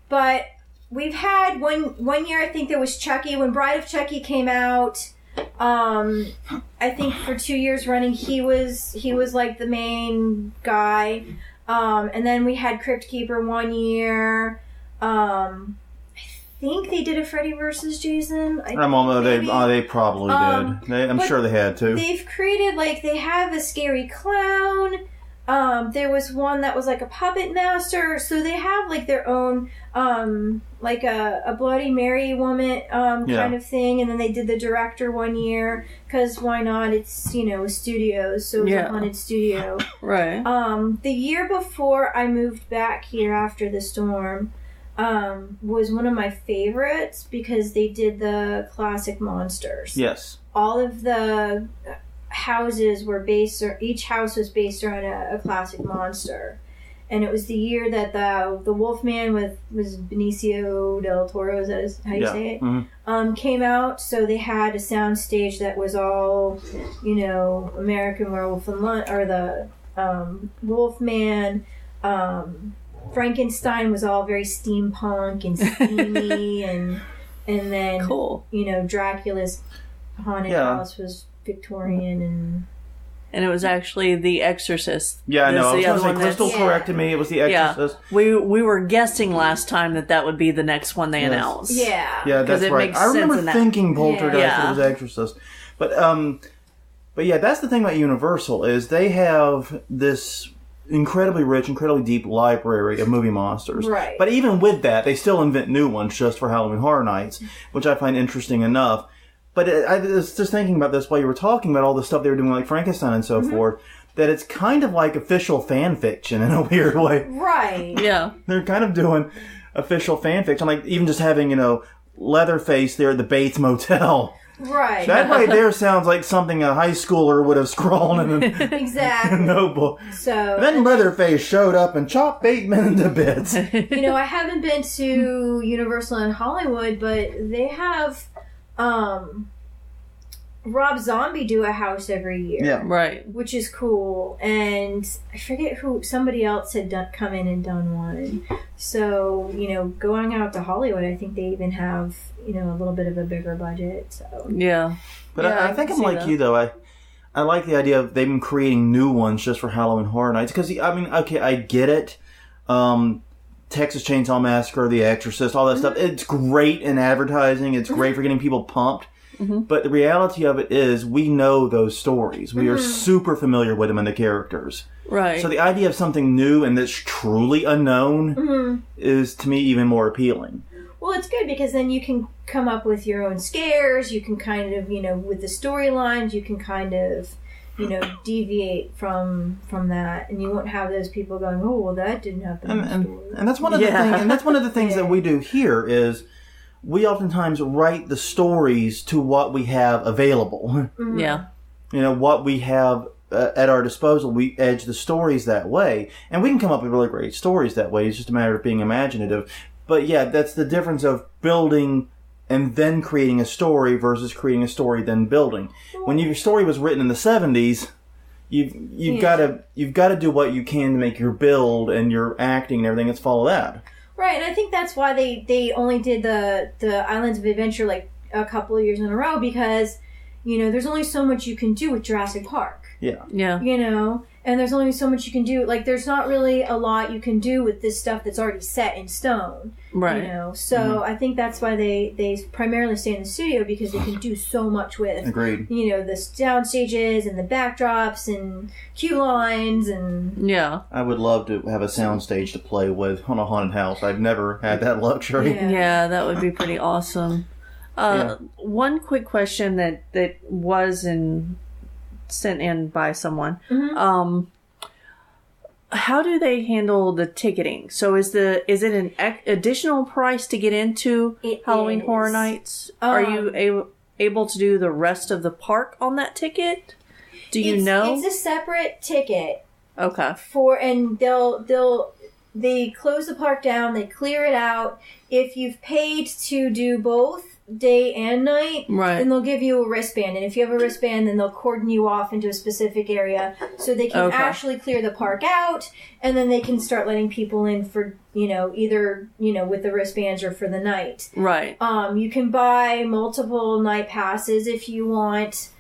but we've had one year. I think there was Chucky when Bride of Chucky came out. I think for 2 years running, he was like the main guy. And then we had Crypt Keeper one year. I think they did a Freddy versus Jason.
They probably did. I'm sure they had to.
They've created they have a scary clown. There was one that was like a puppet master. So they have their own a Bloody Mary woman kind of thing. And then they did the director one year because why not? It's a studio, so it's a haunted studio.
Right.
The year before I moved back here after the storm. Was one of my favorites because they did the classic monsters.
Yes.
All of the houses were each house was based around a classic monster. And it was the year that the Wolfman was Benicio del Toro, is that how you say it? Mm-hmm. Came out, so they had a sound stage that was all, American Werewolf or the Wolfman, Frankenstein was all very steampunk and steamy, and then
cool.
Dracula's haunted house was Victorian,
and it was actually The Exorcist.
Yeah, I know. I was going to say Crystal corrected me. It was The Exorcist.
Yeah. We were guessing last time that would be the next one they announced.
Yeah,
that's right. I remember thinking Poltergeist, but it was Exorcist. But yeah, that's the thing about Universal is they have this incredibly rich, incredibly deep library of movie monsters.
Right.
But even with that, they still invent new ones just for Halloween Horror Nights, which I find interesting enough. But I was just thinking about this while you were talking about all the stuff they were doing, like Frankenstein and so forth, that it's kind of like official fan fiction in a weird way.
Right.
Yeah.
They're kind of doing official fan fiction, like even just having, Leatherface there at the Bates Motel.
Right.
That right there sounds like something a high schooler would have scrawled in a notebook.
So
then Leatherface showed up and chopped Bateman into bits.
I haven't been to Universal in Hollywood, but they have Rob Zombie do a house every year.
Yeah.
Right.
Which is cool. And I forget somebody else had come in and done one. So, going out to Hollywood, I think they even have, a little bit of a bigger budget. So
yeah.
But I think I'm like you, though. I like the idea of they've been creating new ones just for Halloween Horror Nights. Because, I get it. Texas Chainsaw Massacre, The Exorcist, all that stuff. It's great in advertising. It's great for getting people pumped. But the reality of it is we know those stories. We are super familiar with them and the characters.
Right.
So the idea of something new and that's truly unknown is, to me, even more appealing.
Well, it's good because then you can come up with your own scares. You can kind of, with the storylines, you can kind of, deviate from that, and you won't have those people going, "Oh, well, that didn't happen."
And that's one of the things. And that's one of the things that we do here is we oftentimes write the stories to what we have available.
Mm-hmm. Yeah.
What we have at our disposal, we edge the stories that way, and we can come up with really great stories that way. It's just a matter of being imaginative. But yeah, that's the difference of building and then creating a story versus creating a story then building. When your story was written in the 70s, you've got to do what you can to make your build and your acting and everything. Let's follow that.
Right, and I think that's why they only did the Islands of Adventure like a couple of years in a row, because there's only so much you can do with Jurassic Park.
Yeah.
Yeah.
And there's only so much you can do. Like, there's not really a lot you can do with this stuff that's already set in stone.
Right.
So I think that's why they primarily stay in the studio, because they can do so much with.
Agreed.
The sound stages and the backdrops and cue lines and.
Yeah.
I would love to have a sound stage to play with on a haunted house. I've never had that luxury.
Yeah, that would be pretty awesome. One quick question that was sent in by someone.
Mm-hmm.
How do they handle the ticketing? So is it an additional price to get into Halloween Horror Nights? Are you able to do the rest of the park on that ticket? Do you know?
It's a separate ticket.
Okay.
And they close the park down, they clear it out. If you've paid to do both day and night,
right,
then they'll give you a wristband, and if you have a wristband, then they'll cordon you off into a specific area so they can actually clear the park out, and then they can start letting people in for either with the wristbands or for the night.
Right.
You can buy multiple night passes if you want.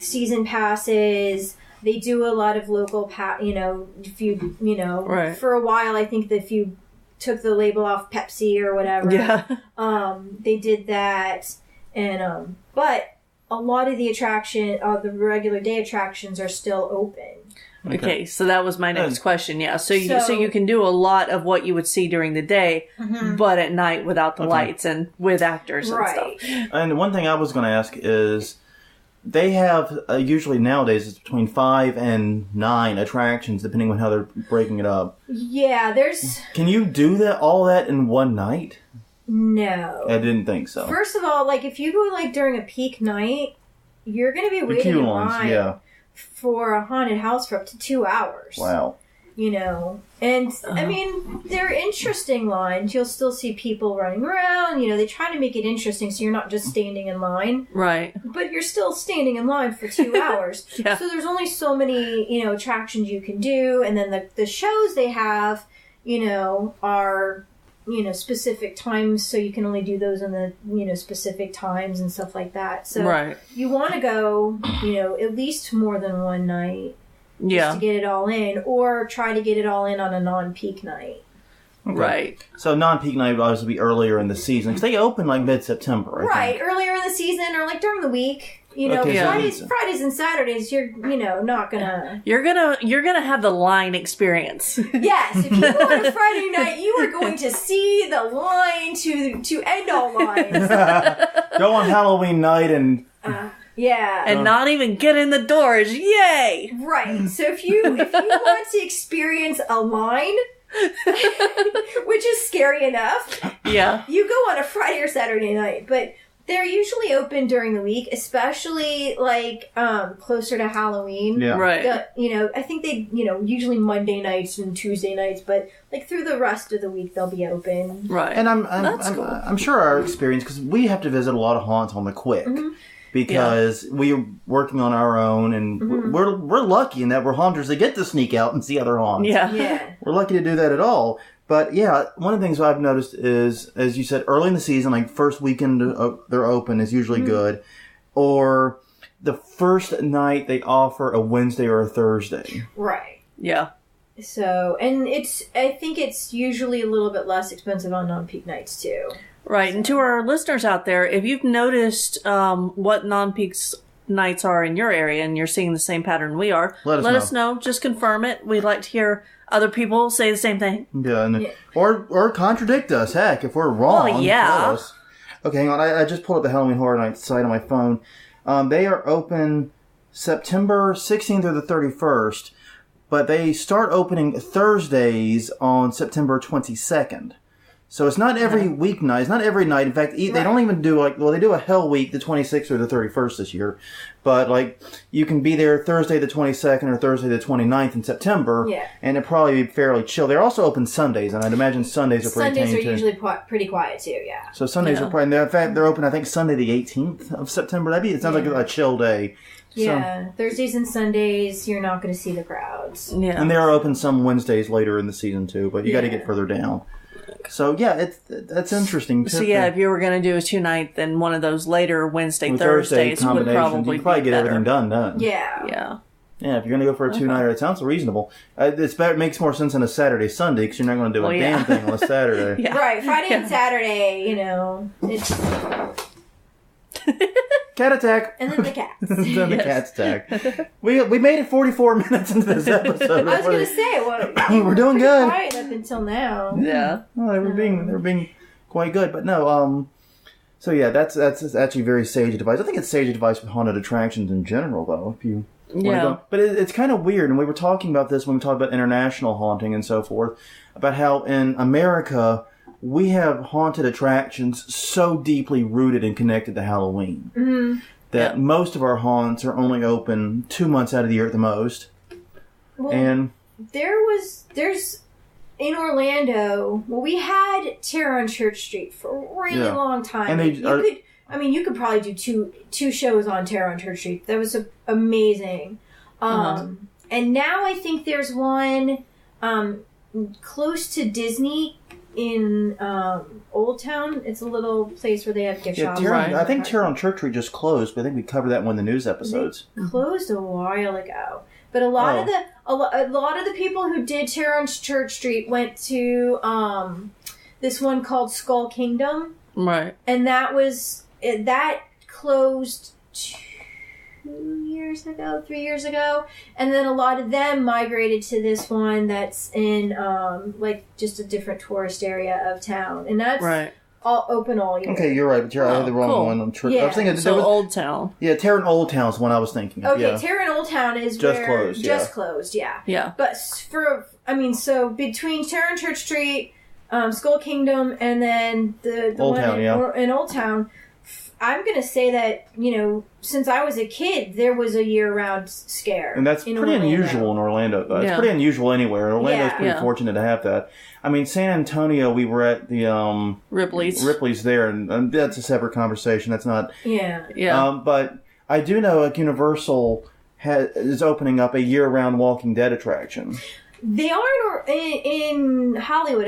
Season passes. They do a lot of local if you
right,
for a while, I think that if you took the label off Pepsi or whatever.
Yeah.
They did that, and but a lot of the regular day attractions are still open.
Okay, so that was my next question. Yeah, so you can do a lot of what you would see during the day, but at night without the lights and with actors and stuff.
And one thing I was going to ask is, they have, usually nowadays, it's between 5 and 9 attractions, depending on how they're breaking it up.
Yeah,
Can you do all that in one night?
No.
I didn't think so.
First of all, like, if you go, during a peak night, you're going to be waiting in line for a haunted house for up to 2 hours.
Wow.
And I mean, they're interesting lines. You'll still see people running around. They try to make it interesting so you're not just standing in line.
Right.
But you're still standing in line for 2 hours.
Yeah.
So there's only so many, attractions you can do. And then the shows they have, are, specific times. So you can only do those in the, specific times and stuff like that. So you want to go, at least more than one night.
Yeah.
To get it all in, or try to get it all in on a non-peak night.
Okay.
Right.
So non-peak night would obviously be earlier in the season, because they open mid-September.
Right, earlier in the season, or during the week. Fridays and Saturdays, you're not gonna.
You're gonna have the line experience.
Yes, if you go on a Friday night, you are going to see the line to end all lines.
Go on Halloween night and.
Yeah.
And not even get in the doors. Yay!
Right. So if you want to experience a line, which is scary enough, you go on a Friday or Saturday night. But they're usually open during the week, especially closer to Halloween.
Yeah.
Right.
I think they, usually Monday nights and Tuesday nights, but through the rest of the week they'll be open.
Right.
And I'm sure our experience, because we have to visit a lot of haunts on the quick.
Mm-hmm.
Because we're working on our own, and we're lucky in that we're haunters that get to sneak out and see other haunts.
Yeah.
We're lucky to do that at all. But yeah, one of the things I've noticed is, as you said, early in the season, first weekend they're open is usually good. Or the first night they offer a Wednesday or a Thursday.
Right.
Yeah.
So, and I think it's usually a little bit less expensive on non-peak nights too.
Right, and to our listeners out there, if you've noticed what non-peak nights are in your area and you're seeing the same pattern we are, let us know. Just confirm it. We'd like to hear Other people say the same thing.
Yeah, or contradict us. Heck, if we're wrong,
Well, yeah.
tell us. Okay, hang on. I just pulled up the Halloween Horror Nights site on my phone. They are open September 16th or the 31st, but they start opening Thursdays on September 22nd. So it's not every weeknight. It's not every night. In fact, they don't even do they do a Hell Week, the 26th or the 31st this year. But you can be there Thursday the 22nd or Thursday the 29th in September.
Yeah.
And it'll probably be fairly chill. They're also open Sundays, and I'd imagine Sundays are pretty
Sundays are
tame, too.
usually pretty quiet too. Yeah.
So Sundays are probably. In fact, they're open. I think Sunday the 18th of September. It sounds like a chill day.
Yeah, Thursdays and Sundays, you're not going to see the crowds.
Yeah.
And they are open some Wednesdays later in the season too, but you got to get further down. So yeah, that's interesting.
So yeah, if you were going to do a 2-night, then one of those later Wednesday, Thursdays would probably
you probably
be
get
better.
everything done.
Yeah.
Yeah.
Yeah, if you're going to go for a 2-nighter, it sounds reasonable. It's better. It makes more sense on a Saturday, Sunday, because you're not going to do a damn thing on a Saturday.
Yeah.
Right, Friday and Saturday, it's...
Cat attack.
And then the cats.
Then the cat's attack. We made it 44 minutes into this episode.
I was going to say,
we're doing good.
Quiet up until now.
Yeah.
Well, they were being quite good, but no. So yeah, that's actually very sage advice. I think it's sage advice with haunted attractions in general, though. If you go. But it's kind of weird, and we were talking about this when we talked about international haunting and so forth, about how in America we have haunted attractions so deeply rooted and connected to Halloween that most of our haunts are only open 2 months out of the year at the most.
Well,
and
there's in Orlando. Well, we had Terror on Church Street for a really long time. And you could probably do two shows on Terror on Church Street. That was amazing. And now I think there's one close to Disney in Old Town. It's a little place where they have gift shops.
I think Terror on Church Street just closed, but I think we covered that in one of the news episodes.
They closed a while ago. But a lot of the people who did Terror on Church Street went to this one called Skull Kingdom.
Right.
And that closed 3 years ago, and then a lot of them migrated to this one that's in just a different tourist area of town, and that's all open all year.
Okay, you're right, but I had the wrong one on Church.
Yeah.
I was thinking
Old Town.
Yeah, Terror in Old Town is the one I was thinking of.
Okay, Terror in Old Town is
just
closed. Yeah.
Yeah.
But so between Terror and Church Street, Skull Kingdom, and then the
Old
one
Town,
in Old Town, I'm going to say that, since I was a kid, there was a year-round scare.
And that's pretty unusual in Orlando. It's pretty unusual anywhere. Orlando's pretty fortunate to have that. I mean, San Antonio, we were at the Ripley's there, and that's a separate conversation. That's not...
Yeah.
But I do know Universal is opening up a year-round Walking Dead attraction.
They are in Hollywood.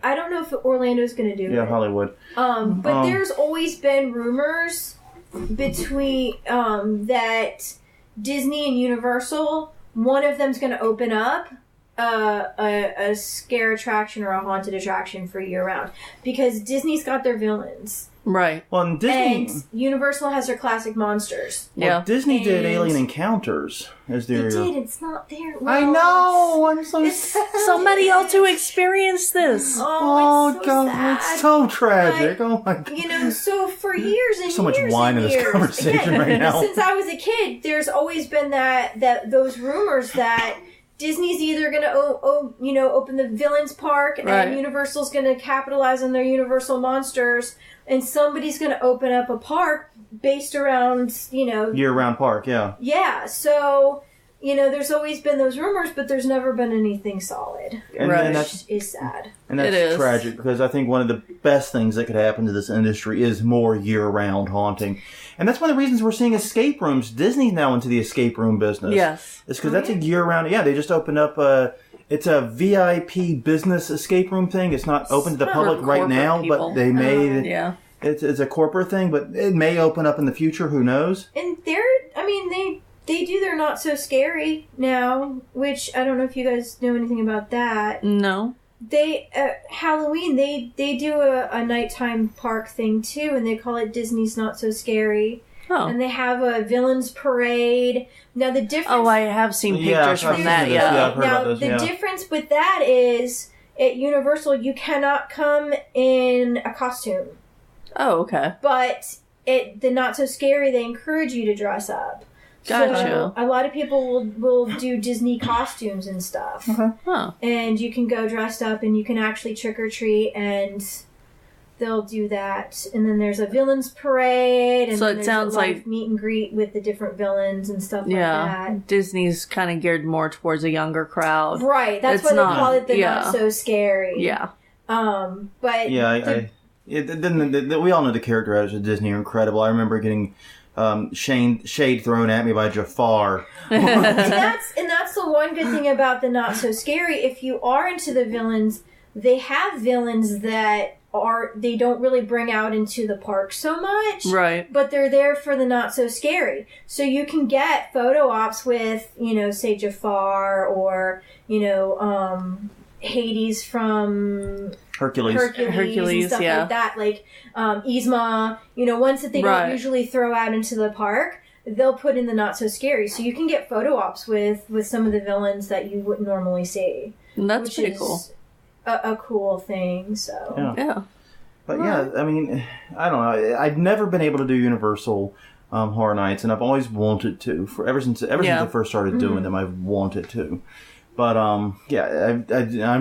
I don't know if Orlando's going to do it.
Yeah, Hollywood.
But there's always been rumors between that Disney and Universal, one of them's going to open up a scare attraction or a haunted attraction for year-round. Because Disney's got their villains.
Right.
Well, and Disney...
And Universal has their classic monsters.
Well, Disney did Alien Encounters as their...
They did. It's not there. Well,
I know. I'm so sad.
Somebody else who experienced this.
Oh, it's so
God,
sad.
it's so tragic.
But,
oh my God.
So for years and
so much
years
wine
and
in this
years,
conversation right now.
Since I was a kid, there's always been those rumors that Disney's either going to open the Villains Park and Universal's going to capitalize on their Universal monsters, and somebody's going to open up a park based around
year-round park.
Yeah, so there's always been those rumors, but there's never been anything solid.
And
which is sad.
And that's tragic, because I think one of the best things that could happen to this industry is more year-round haunting. And that's one of the reasons we're seeing escape rooms. Disney's now into the escape room business.
Yes.
It's because that's a year-round... Yeah, they just opened up it's a VIP business escape room thing. It's not open to the public right now, but they may... It's a corporate thing, but it may open up in the future. Who knows?
And they do their Not So Scary now, which I don't know if you guys know anything about that.
No.
They Halloween they do a nighttime park thing too, and they call it Disney's Not So Scary.
Oh.
And they have a villains parade. Now the difference.
Oh, I have seen pictures from that.
Yeah,
Now the difference with that is at Universal you cannot come in a costume.
Oh, okay.
But at the Not So Scary, they encourage you to dress up.
Gotcha.
So a lot of people will do Disney costumes and stuff.
Okay.
Huh.
And you can go dressed up and you can actually trick or treat and they'll do that. And then there's a villains parade and
So
then
it
there's
sounds
a lot
like
of meet and greet with the different villains and stuff like that.
Disney's kind of geared more towards a younger crowd.
Right. That's
It's
why
not-
they call it the
yeah.
Not So Scary.
Yeah.
But
Yeah, we all know the character actors at Disney are incredible. I remember getting shade thrown at me by Jafar.
and that's the one good thing about the Not So Scary. If you are into the villains, they have villains that they don't really bring out into the park so much.
Right.
But they're there for the Not So Scary. So you can get photo ops with, say Jafar or, Hades from
Hercules
and stuff
yeah.
like that. Like Yzma, ones that they don't usually throw out into the park, they'll put in the Not So Scary. So you can get photo ops with some of the villains that you wouldn't normally see.
And that's pretty cool.
A cool thing, so.
Yeah.
But yeah, I mean, I don't know. I've never been able to do Universal Horror Nights, and I've always wanted to. Ever since I first started doing them, I've wanted to. But I'm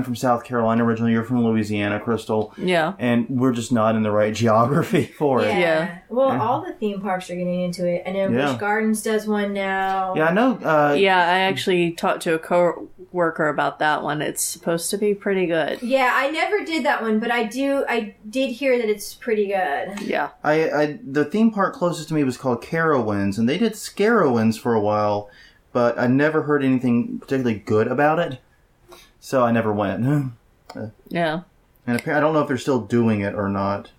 from South Carolina originally. You're from Louisiana, Crystal.
Yeah.
And we're just not in the right geography for it.
Yeah.
Well, all the theme parks are getting into it. I know Busch Gardens does one now.
Yeah, I know.
I actually talked to a co-worker about that one. It's supposed to be pretty good.
Yeah, I never did that one, but I did hear that it's pretty good.
Yeah.
The theme park closest to me was called Carowinds, and they did Scarowinds for a while, but I never heard anything particularly good about it, so I never went.
Yeah.
And I don't know if they're still doing it or not.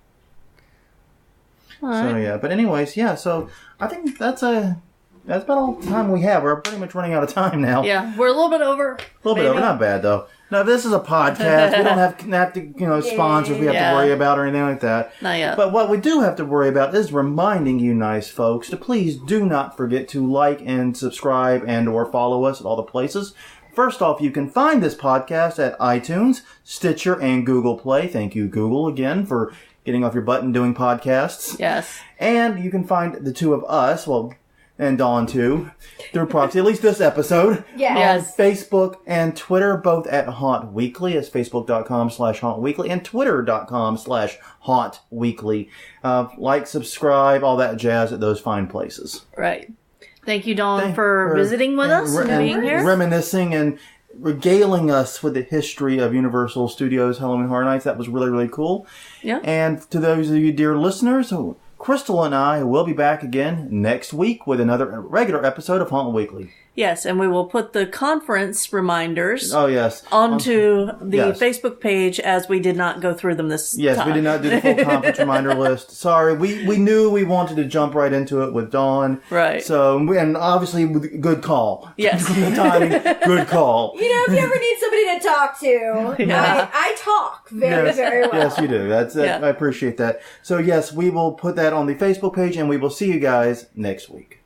All right.
So yeah, but anyways, so I think that's about all the time we have. We're pretty much running out of time now.
Yeah, we're a little bit over.
A little bit over, not bad though. Now, this is a podcast. We don't have to, sponsors we have to worry about or anything like that.
Not yet.
But what we do have to worry about is reminding you nice folks to please do not forget to like and subscribe and or follow us at all the places. First off, you can find this podcast at iTunes, Stitcher, and Google Play. Thank you, Google, again, for getting off your butt and doing podcasts.
Yes.
And you can find the two of us, and Dawn too, through proxy, at least this episode.
Yes.
On Facebook and Twitter, both at Haunt Weekly. It's facebook.com/Haunt Weekly and twitter.com/Haunt Weekly. Like, subscribe, all that jazz at those fine places.
Right. Thank you, Dawn, for visiting with us and being here.
Reminiscing and regaling us with the history of Universal Studios Halloween Horror Nights. That was really, really cool.
Yeah.
And to those of you dear listeners, Crystal and I will be back again next week with another regular episode of Haunt Weekly.
Yes, and we will put the conference reminders
onto
the Facebook page, as we did not go through them this time.
Yes, we did not do the full conference reminder list. Sorry, we knew we wanted to jump right into it with Dawn.
Right.
So, and obviously, good call.
Yes.
The timing, good call.
If you ever need somebody to talk to, I talk very, very well.
Yes, you do. I appreciate that. So, yes, we will put that on the Facebook page, and we will see you guys next week.